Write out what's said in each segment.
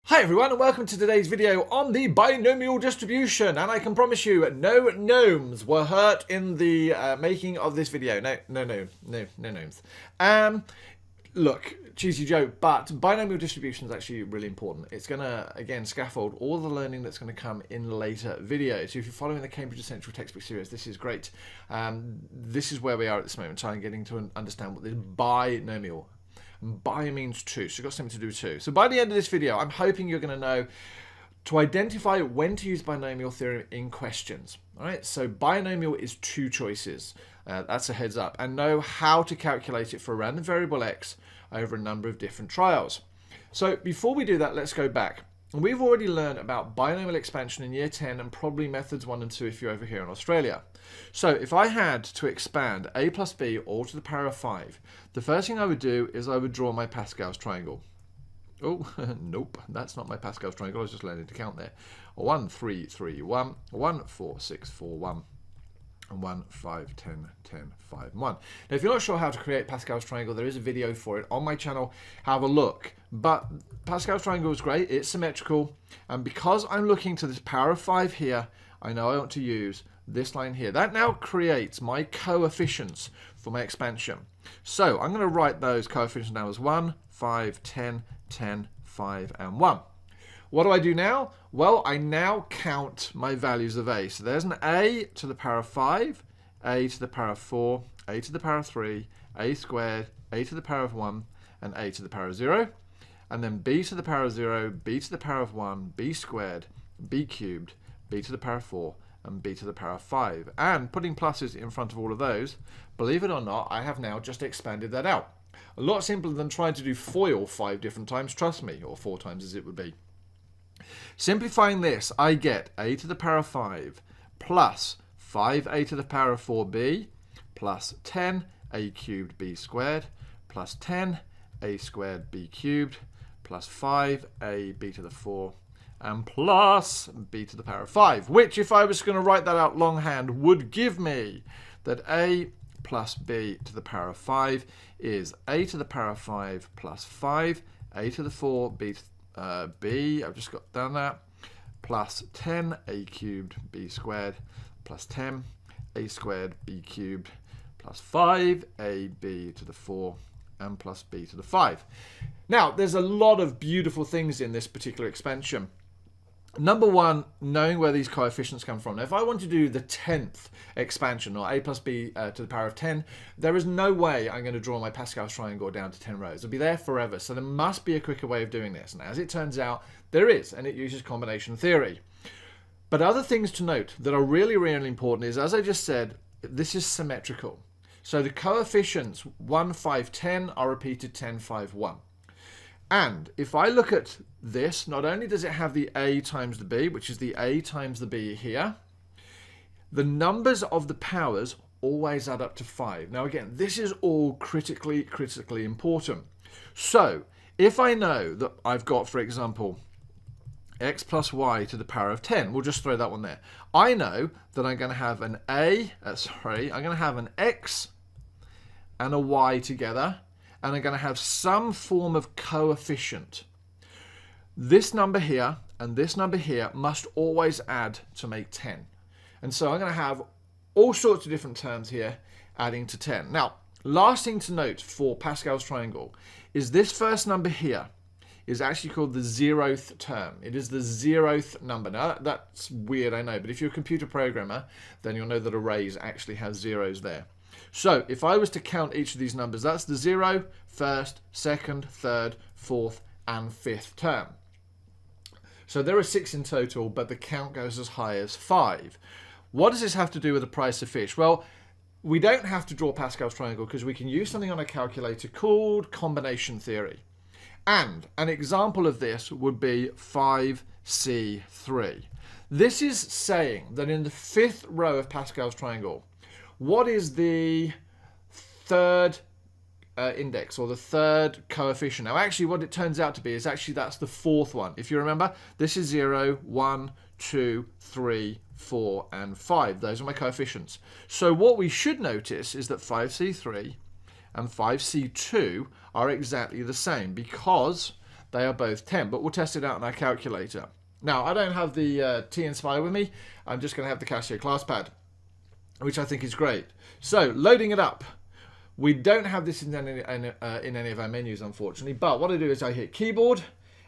Hi everyone and welcome to today's video on the binomial distribution, and I can promise you no gnomes were hurt in the making of this video. No gnomes. Look, cheesy joke, but binomial distribution is actually really important. It's going to, again, scaffold all the learning that's going to come in later videos. So if you're following the Cambridge Essential Textbook Series, this is great. This is where we are at this moment, so I'm getting to understand what this binomial. Bi means two, so you've got something to do with two. So by the end of this video, I'm hoping you're going to know to identify when to use binomial theorem in questions. All right, so binomial is two choices. That's a heads up. And know how to calculate it for a random variable x over a number of different trials. So before we do that, let's go back. We've already learned about binomial expansion in year 10 and probably methods 1 and 2 if you're over here in Australia. So if I had to expand a plus b all to the power of 5, the first thing I would do is I would draw my Pascal's triangle. Oh, nope, that's not my Pascal's triangle. I was just learning to count there. 1, 3, 3, 1, 1, 4, 6, 4, 1. And 1, 5, 10, 10, 5, 1. Now, if you're not sure how to create Pascal's triangle, there is a video for it on my channel. Have a look. But Pascal's triangle is great. It's symmetrical. And because I'm looking to this power of 5 here, I know I want to use this line here. That now creates my coefficients for my expansion. So I'm going to write those coefficients down as 1, 5, 10, 10, 5, and 1. What do I do now? Well, I now count my values of a. So there's an a to the power of 5, a to the power of 4, a to the power of 3, a squared, a to the power of 1, and a to the power of 0. And then b to the power of 0, b to the power of 1, b squared, b cubed, b to the power of 4, and b to the power of 5. And putting pluses in front of all of those, believe it or not, I have now just expanded that out. A lot simpler than trying to do FOIL 5 different times, trust me, or 4 times as it would be. Simplifying this, I get a to the power of 5 plus 5a to the power of 4b plus 10a cubed b squared plus 10a squared b cubed plus 5ab to the 4 and plus b to the power of 5, which if I was going to write that out longhand would give me that a plus b to the power of 5 is a to the power of 5 plus 5 a to the 4 b to b, I've just got done that, plus 10a cubed b squared plus 10a squared b cubed plus 5ab to the 4 and plus b to the 5. Now, there's a lot of beautiful things in this particular expansion. Number one, knowing where these coefficients come from. Now, if I want to do the 10th expansion, or a plus b to the power of 10, there is no way I'm going to draw my Pascal's triangle down to 10 rows. It'll be there forever. So there must be a quicker way of doing this. And as it turns out, there is, and it uses combination theory. But other things to note that are really, really important is, as I just said, this is symmetrical. So the coefficients 1, 5, 10 are repeated 10, 5, 1. And if I look at this, not only does it have the a times the b, which is the a times the b here, the numbers of the powers always add up to 5. Now again, this is all critically important. So if I know that I've got, for example, x plus y to the power of 10, we'll just throw that one there. I know that I'm going to have an I'm going to have an x and a y together, and I'm going to have some form of coefficient. This number here and this number here must always add to make 10. And so I'm going to have all sorts of different terms here adding to 10. Now, last thing to note for Pascal's triangle is this first number here is actually called the 0th term. It is the 0th number. Now, that's weird, I know, but if you're a computer programmer, then you'll know that arrays actually have zeros there. So if I was to count each of these numbers, that's the 0, 1st, 2nd, 3rd, 4th, and 5th term. So there are 6 in total, but the count goes as high as 5. What does this have to do with the price of fish? Well, we don't have to draw Pascal's triangle because we can use something on a calculator called combination theory. And an example of this would be 5C3. This is saying that in the 5th row of Pascal's triangle, what is the third index or the third coefficient? Now, actually, what it turns out to be is actually that's the 4th one. If you remember, this is 0, 1, 2, 3, 4, and 5. Those are my coefficients. So what we should notice is that 5C3 and 5C2 are exactly the same because they are both 10, but we'll test it out on our calculator. Now, I don't have the T-Inspire with me. I'm just going to have the Casio ClassPad, which I think is great. So, loading it up. We don't have this in any of our menus, unfortunately, but what I do is I hit keyboard,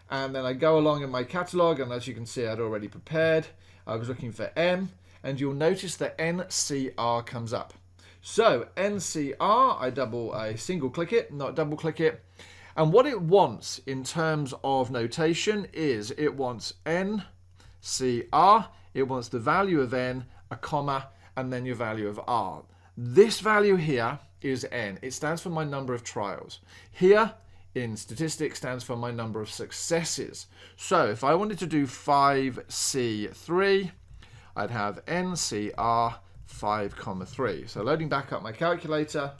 and then I go along in my catalog, and as you can see, I'd already prepared. I was looking for N, and you'll notice that NCR comes up. So, NCR, I single click it, not double click it. And what it wants in terms of notation is it wants NCR, it wants the value of N, a comma, and then your value of R. This value here is N. It stands for my number of trials. Here, in statistics, stands for my number of successes. So if I wanted to do 5C3, I'd have NCR 5,3. So loading back up my calculator,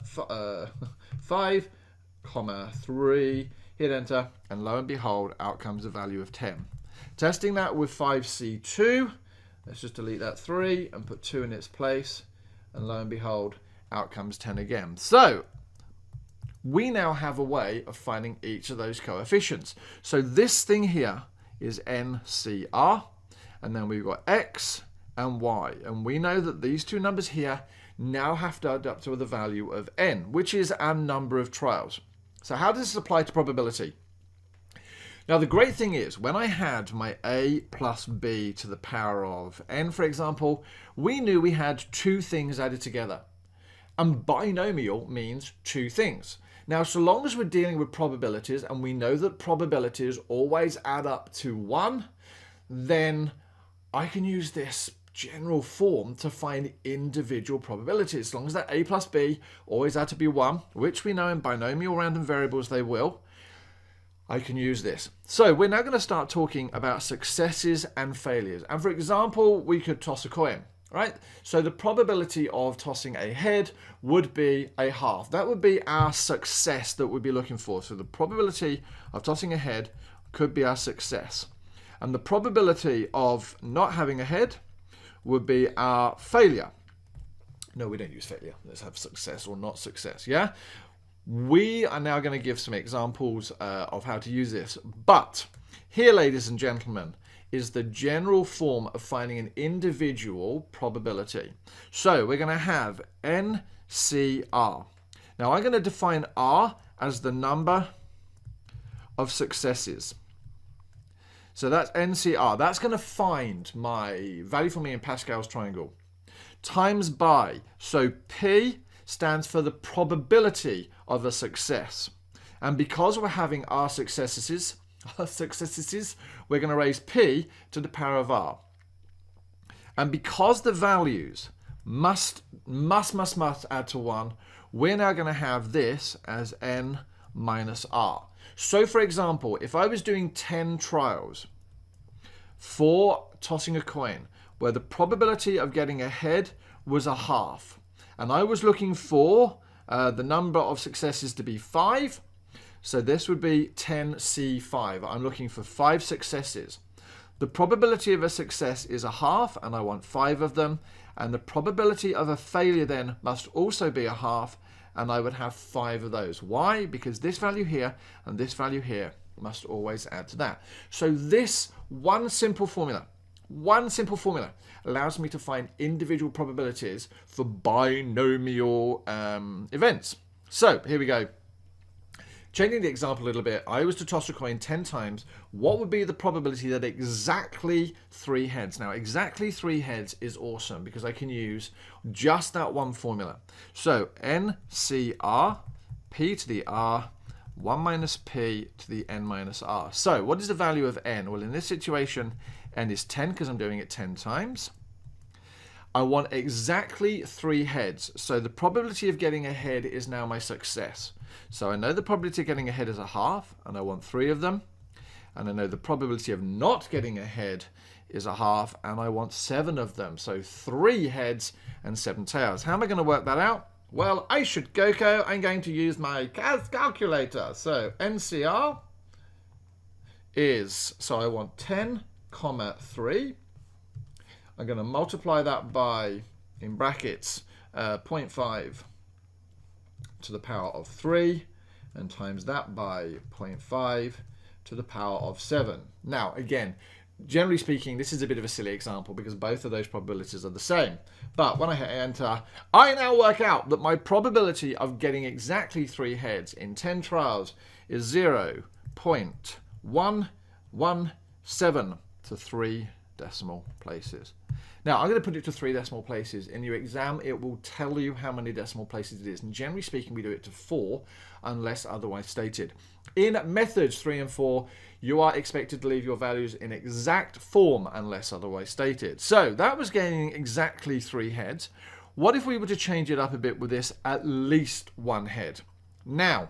5,3, hit enter, and lo and behold, out comes a value of 10. Testing that with 5C2, let's just delete that 3 and put 2 in its place, and lo and behold, out comes 10 again. So we now have a way of finding each of those coefficients. So this thing here is NCR, and then we've got X and Y, and we know that these two numbers here now have to add up to the value of N, which is our number of trials. So how does this apply to probability? Now the great thing is, when I had my A plus B to the power of N, for example, we knew we had two things added together. And binomial means two things. Now, so long as we're dealing with probabilities, and we know that probabilities always add up to 1, then I can use this general form to find individual probabilities. As long as that A plus B always add to be 1, which we know in binomial random variables they will, I can use this. So we're now going to start talking about successes and failures. And for example, we could toss a coin, right? So the probability of tossing a head would be a half. That would be our success that we'd be looking for. So the probability of tossing a head could be our success. And the probability of not having a head would be our failure. No, we don't use failure. Let's have success or not success, yeah? We are now going to give some examples of how to use this. But here, ladies and gentlemen, is the general form of finding an individual probability. So we're going to have NCR. Now I'm going to define R as the number of successes. So that's NCR. That's going to find my value for me in Pascal's triangle. Times by. So P stands for the probability of a success. And because we're having R successes, we're going to raise P to the power of R. And because the values must add to 1, we're now going to have this as N minus R. So for example, if I was doing 10 trials for tossing a coin, where the probability of getting a head was a half, and I was looking for the number of successes to be 5, so this would be 10C5. I'm looking for 5 successes. The probability of a success is a half, and I want 5 of them. And the probability of a failure then must also be a half, and I would have 5 of those. Why? Because this value here and this value here must always add to that. So this one simple formula allows me to find individual probabilities for binomial events. So here we go. Changing the example a little bit, I was to toss a coin 10 times. What would be the probability that exactly 3 heads? Now, exactly 3 heads is awesome because I can use just that one formula. So, NCR, P to the R, 1 minus P to the N minus R. So, what is the value of N? Well, in this situation, N is 10 because I'm doing it 10 times. I want exactly 3 heads. So, the probability of getting a head is now my success. So I know the probability of getting a head is a half, and I want 3 of them. And I know the probability of not getting a head is a half, and I want 7 of them. So 3 heads and 7 tails. How am I going to work that out? Well, I should go. I'm going to use my calculator. So NCR is, so I want 10, 3. I'm going to multiply that by, in brackets, 0.5 to the power of 3, and times that by 0.5 to the power of 7. Now, again, generally speaking, this is a bit of a silly example because both of those probabilities are the same. But when I hit enter, I now work out that my probability of getting exactly 3 heads in 10 trials is 0.117 to 3 decimal places. Now, I'm going to put it to 3 decimal places. In your exam, it will tell you how many decimal places it is. And generally speaking, we do it to 4 unless otherwise stated. In methods 3 and 4, you are expected to leave your values in exact form unless otherwise stated. So that was getting exactly 3 heads. What if we were to change it up a bit with this at least 1 head? Now,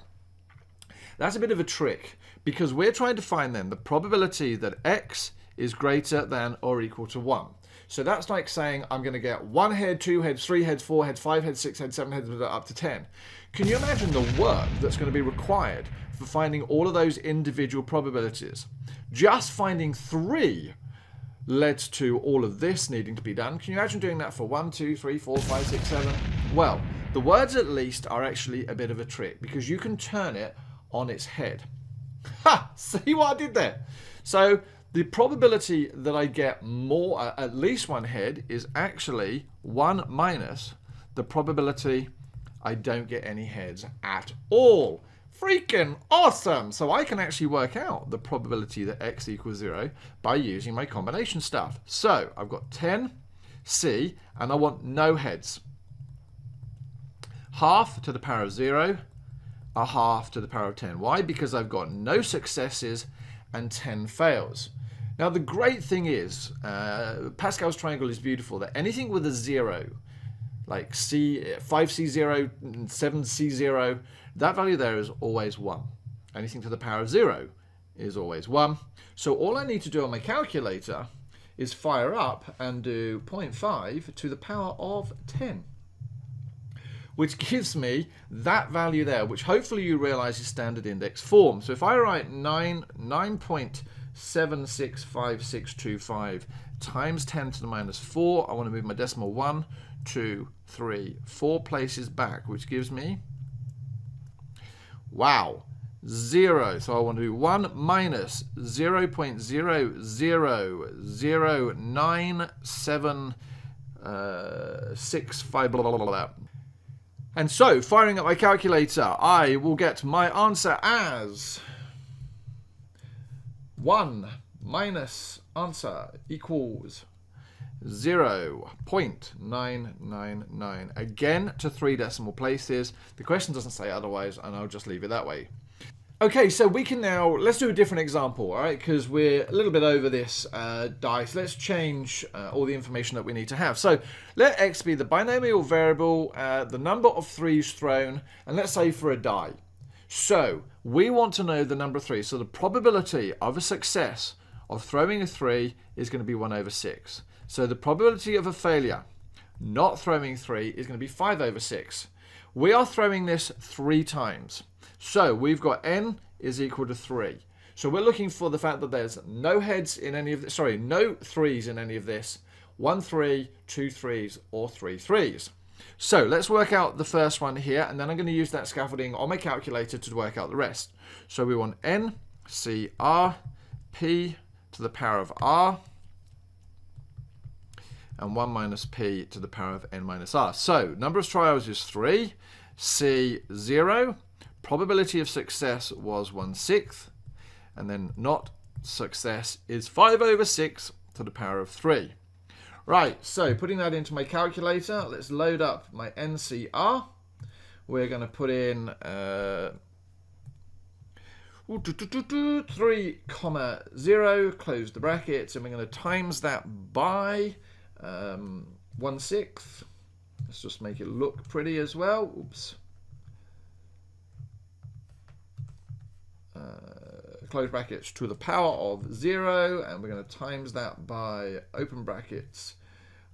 that's a bit of a trick because we're trying to find then the probability that x is greater than or equal to 1. So that's like saying I'm going to get 1 head, 2 heads, 3 heads, 4 heads, 5 heads, 6 heads, 7 heads, up to 10. Can you imagine the work that's going to be required for finding all of those individual probabilities? Just finding 3 led to all of this needing to be done. Can you imagine doing that for 1, 2, 3, 4, 5, 6, 7? Well, the words at least are actually a bit of a trick because you can turn it on its head. Ha! See what I did there? So the probability that I get more, at least 1 head, is actually 1 minus the probability I don't get any heads at all. Freaking awesome! So I can actually work out the probability that x equals 0 by using my combination stuff. So I've got 10c, and I want no heads. Half to the power of 0, a half to the power of 10. Why? Because I've got no successes and 10 fails. Now the great thing is, Pascal's triangle is beautiful, that anything with a 0, like 5c0, 7c0, that value there is always 1. Anything to the power of 0 is always 1. So all I need to do on my calculator is fire up and do 0.5 to the power of 10. Which gives me that value there, which hopefully you realize is standard index form. So if I write 9.765625 times 10 to the minus 4, I want to move my decimal 1, 2, 3, 4 places back, which gives me, wow, 0. So I want to do 1 minus 0.0000976 blah, blah, blah, blah. And so, firing up my calculator, I will get my answer as 1 minus answer equals 0.999. Again, to 3 decimal places. The question doesn't say otherwise, and I'll just leave it that way. Okay, so we can now, let's do a different example, all right? Because we're a little bit over this dice. Let's change all the information that we need to have. So let x be the binomial variable, the number of 3s thrown, and let's say for a die. So we want to know the number of 3s. So the probability of a success of throwing a 3 is going to be 1 over 6. So the probability of a failure not throwing 3 is going to be 5 over 6. We are throwing this 3 times. So we've got n is equal to 3. So we're looking for the fact that there's no heads in any of this, sorry, no 3s in any of this. 1 3, 2 3s, or 3 3s. So let's work out the first one here, and then I'm going to use that scaffolding on my calculator to work out the rest. So we want n, c, r, p to the power of r, and 1 minus p to the power of n minus r. So number of trials is 3, c 0, probability of success was 1/6, and then not success is 5 over 6 to the power of 3. Right, so putting that into my calculator, let's load up my NCR. We're going to put in 3, 0, close the brackets, and we're going to times that by 1/6. Let's just make it look pretty as well. Oops. Close brackets to the power of 0, and we're going to times that by open brackets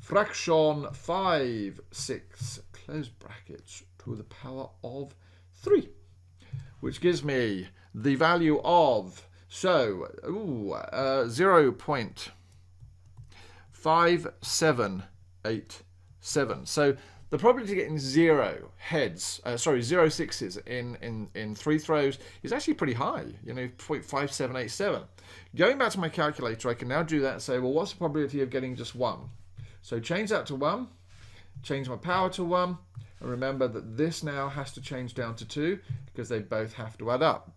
fraction 5, 6, close brackets to the power of 3, which gives me the value of 0.5787. So the probability of getting zero sixes in 3 throws is actually pretty high, 0.5787. Going back to my calculator, I can now do that and say, well, what's the probability of getting just 1? So change that to 1, change my power to 1, and remember that this now has to change down to 2 because they both have to add up.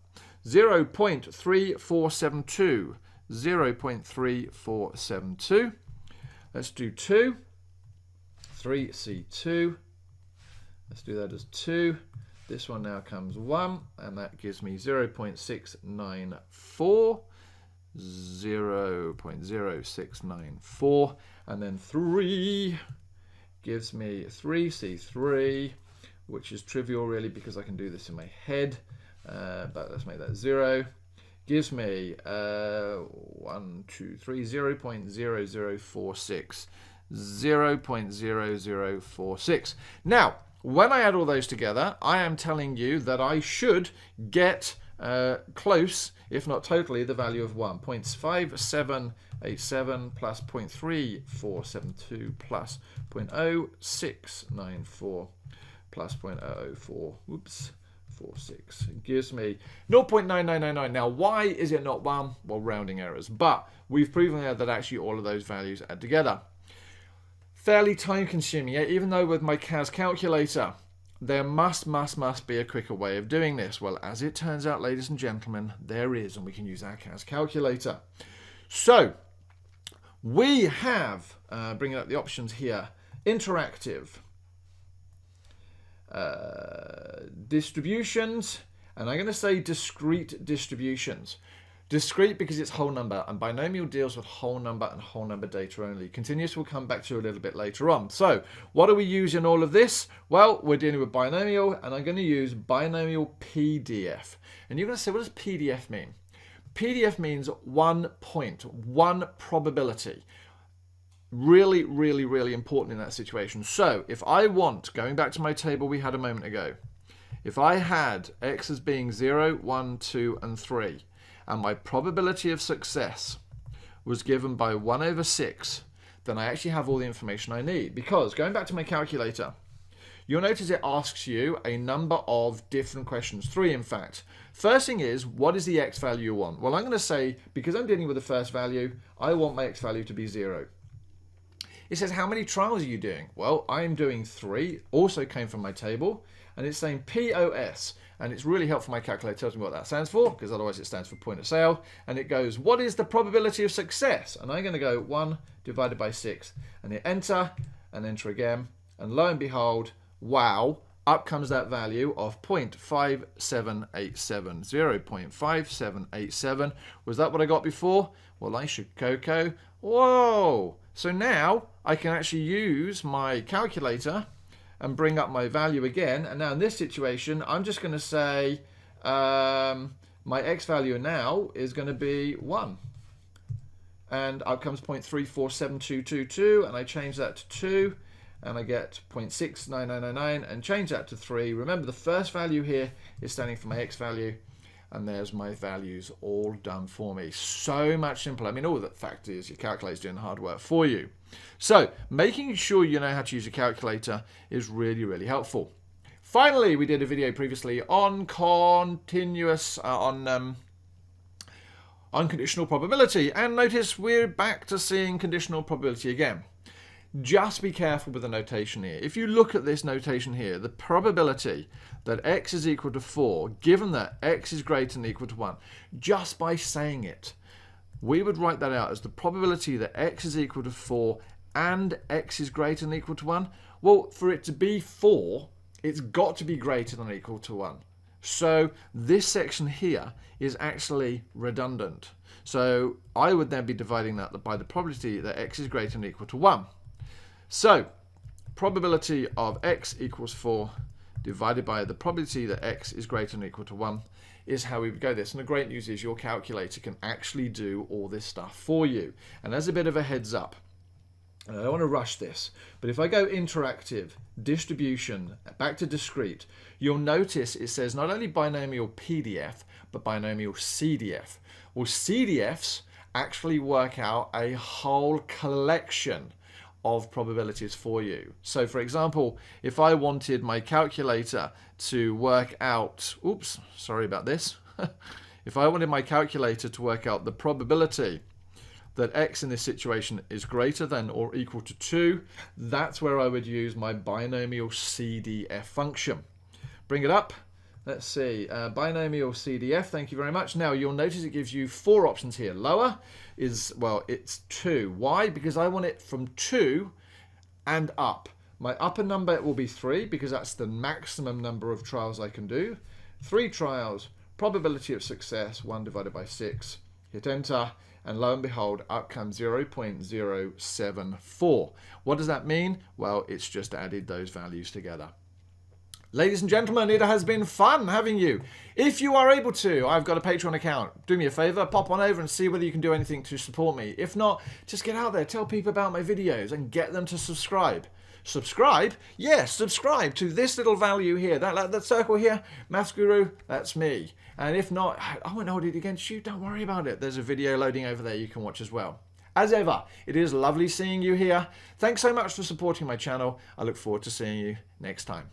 0.3472. 0.3472. Let's do 2. 3C2. Let's do that as 2. This one now comes 1, and that gives me 0.694. 0.0694. And then 3 gives me 3C3, which is trivial really because I can do this in my head. But let's make that 0. Gives me 0.0046. 0.0046. Now, when I add all those together, I am telling you that I should get close, if not totally, the value of 1. 0.5787 plus 0.3472 plus 0.0694 plus 0.004. Whoops. 46. It gives me 0.9999. Now, why is it not 1? Well, rounding errors. But we've proven that actually all of those values add together. Fairly time consuming, even though with my CAS calculator, there must be a quicker way of doing this. Well, as it turns out, ladies and gentlemen, there is, and we can use our CAS calculator. So, we have, bringing up the options here, interactive, distributions, and I'm going to say discrete distributions. Discrete because it's whole number, and binomial deals with whole number and whole number data only. Continuous we'll come back to a little bit later on. So what do we use in all of this? Well, we're dealing with binomial, and I'm going to use binomial PDF. And you're going to say, what does PDF mean? PDF means 1 point, 1 probability. Really, really, really important in that situation. So if I want, going back to my table we had a moment ago, if I had x as being 0, 1, 2, and 3, and my probability of success was given by 1 over 6, then I actually have all the information I need. Because going back to my calculator, you'll notice it asks you a number of different questions, 3 in fact. First thing is, what is the x value you want? Well, I'm going to say, because I'm dealing with the first value, I want my x value to be 0. It says, how many trials are you doing? Well, I'm doing 3, also came from my table, and it's saying POS, and it's really helpful my calculator tells me what that stands for, because otherwise it stands for point of sale, and it goes, what is the probability of success? And I'm going to go 1 divided by 6, and hit enter, and enter again, and lo and behold, wow, up comes that value of 0.5787, 0.5787. Was that what I got before? Well, I should Coco. Whoa! So now I can actually use my calculator and bring up my value again. And now in this situation, I'm just going to say my x value now is going to be 1. And up comes 0.347222, and I change that to 2, and I get 0.69999, and change that to 3. Remember, the first value here is standing for my x value, and there's my values all done for me. So much simpler. I mean, all the fact is your calculator's doing the hard work for you. So making sure you know how to use a calculator is really, really helpful. Finally, we did a video previously on conditional probability, and notice we're back to seeing conditional probability again. Just be careful with the notation here. If you look at this notation here, the probability that x is equal to 4, given that x is greater than or equal to 1, just by saying it, we would write that out as the probability that x is equal to 4 and x is greater than or equal to 1. Well, for it to be 4, it's got to be greater than or equal to 1. So this section here is actually redundant. So I would then be dividing that by the probability that x is greater than or equal to 1. So probability of x equals 4 divided by the probability that x is greater than or equal to 1 is how we would go this. And the great news is your calculator can actually do all this stuff for you. And as a bit of a heads up, and I don't want to rush this, but if I go interactive, distribution, back to discrete, you'll notice it says not only binomial PDF, but binomial CDF. Well, CDFs actually work out a whole collection of probabilities for you. So for example, if I wanted my calculator to work out, oops, sorry about this. If I wanted my calculator to work out the probability that x in this situation is greater than or equal to 2, that's where I would use my binomial CDF function. Bring it up. Let's see, binomial CDF, thank you very much. Now you'll notice it gives you 4 options here. Lower is, well, it's 2. Why? Because I want it from 2 and up. My upper number will be 3 because that's the maximum number of trials I can do. 3 trials, probability of success, 1 divided by 6. Hit enter, and lo and behold, up comes 0.074. What does that mean? Well, it's just added those values together. Ladies and gentlemen, it has been fun having you. If you are able to, I've got a Patreon account. Do me a favor, pop on over and see whether you can do anything to support me. If not, just get out there, tell people about my videos and get them to subscribe. Subscribe? Yes, subscribe to this little value here. That circle here, MaffsGuru, that's me. And if not, I won't hold it against you. Don't worry about it. There's a video loading over there you can watch as well. As ever, it is lovely seeing you here. Thanks so much for supporting my channel. I look forward to seeing you next time.